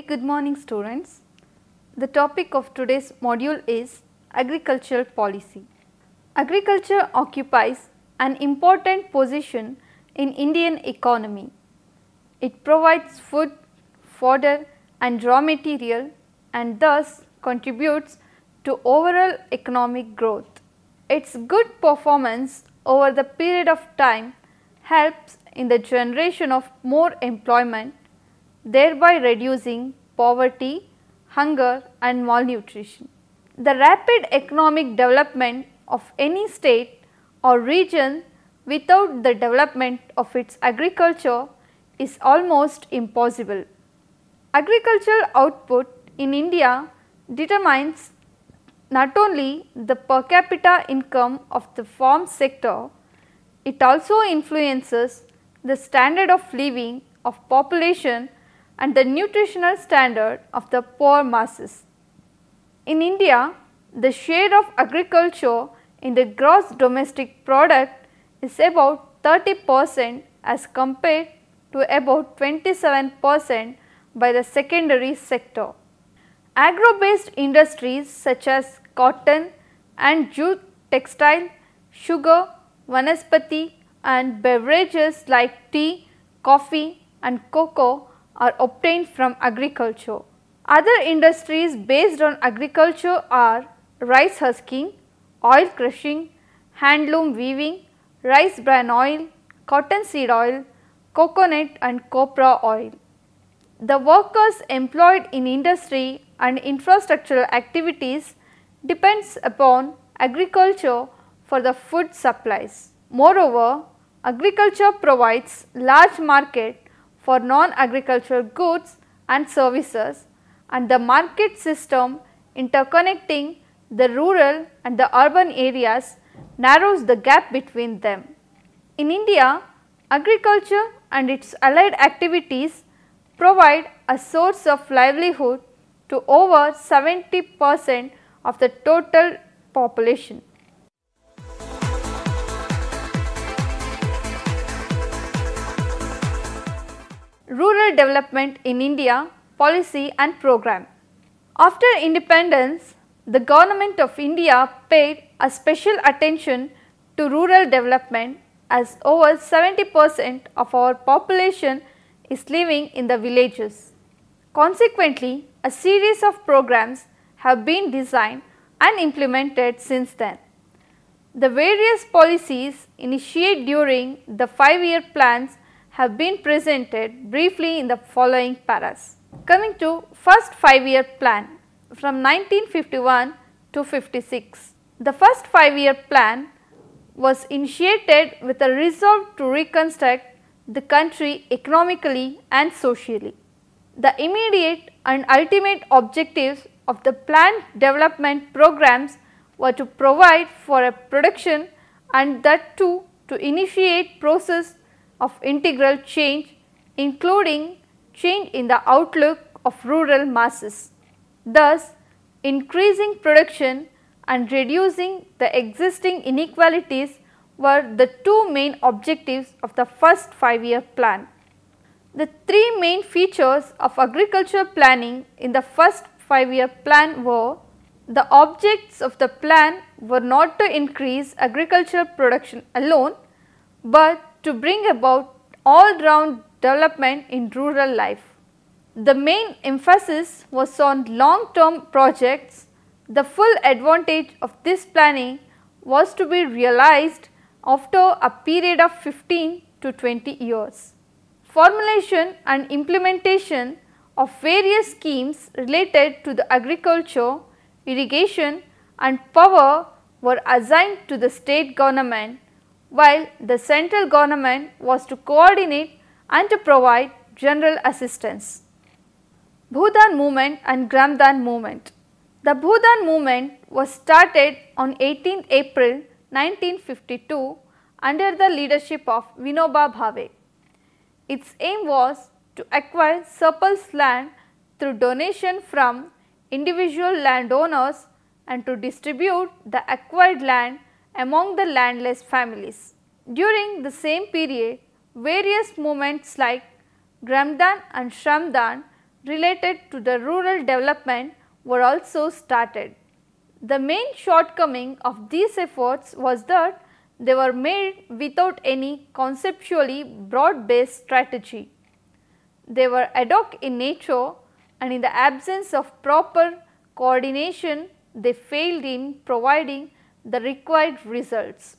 good morning students. The topic of today's module is agricultural policy. Agriculture occupies an important position in Indian economy. It provides food, fodder and raw material and thus contributes to overall economic growth. Its good performance over the period of time helps in the generation of more employment, thereby reducing poverty, hunger and malnutrition. The rapid economic development of any state or region without the development of its agriculture is almost impossible. Agricultural output in India determines not only the per capita income of the farm sector, it also influences the standard of living of population and the nutritional standard of the poor masses. In India, the share of agriculture in the gross domestic product is about 30% as compared to about 27% by the secondary sector. Agro-based industries such as cotton and jute, textile, sugar, vanaspati and beverages like tea, coffee and cocoa are obtained from agriculture. Other industries based on agriculture are rice husking, oil crushing, handloom weaving, rice bran oil, cotton seed oil, coconut and copra oil. The workers employed in industry and infrastructural activities depends upon agriculture for the food supplies. Moreover, agriculture provides large market for non-agricultural goods and services, and the market system interconnecting the rural and the urban areas narrows the gap between them. In India, agriculture and its allied activities provide a source of livelihood to over 70% of the total population. Rural development in India, policy and program. After independence, the government of India paid a special attention to rural development as over 70% of our population is living in the villages. Consequently, a series of programs have been designed and implemented since then. The various policies initiated during the 5-year plans have been presented briefly in the following paras. Coming to first 5-year plan from 1951 to 56. The first 5-year plan was initiated with a resolve to reconstruct the country economically and socially. The immediate and ultimate objectives of the planned development programs were to provide for a production and that too to initiate process of integral change, including change in the outlook of rural masses, thus increasing production and reducing the existing inequalities were the two main objectives of the first 5-year plan. The three main features of agricultural planning in the first 5-year plan were: the objects of the plan were not to increase agricultural production alone, but to bring about all-round development in rural life. The main emphasis was on long-term projects. The full advantage of this planning was to be realized after a period of 15 to 20 years. Formulation and implementation of various schemes related to the agriculture, irrigation and power were assigned to the state government, while the central government was to coordinate and to provide general assistance. Bhudan movement and Gramdan movement. The Bhudan movement was started on 18 April 1952 under the leadership of Vinoba Bhave. Its aim was to acquire surplus land through donation from individual landowners and to distribute the acquired land among the landless families. During the same period, various movements like Gramdan and Shramdan related to the rural development were also started. The main shortcoming of these efforts was that they were made without any conceptually broad-based strategy. They were ad hoc in nature, and in the absence of proper coordination, they failed in providing the required results.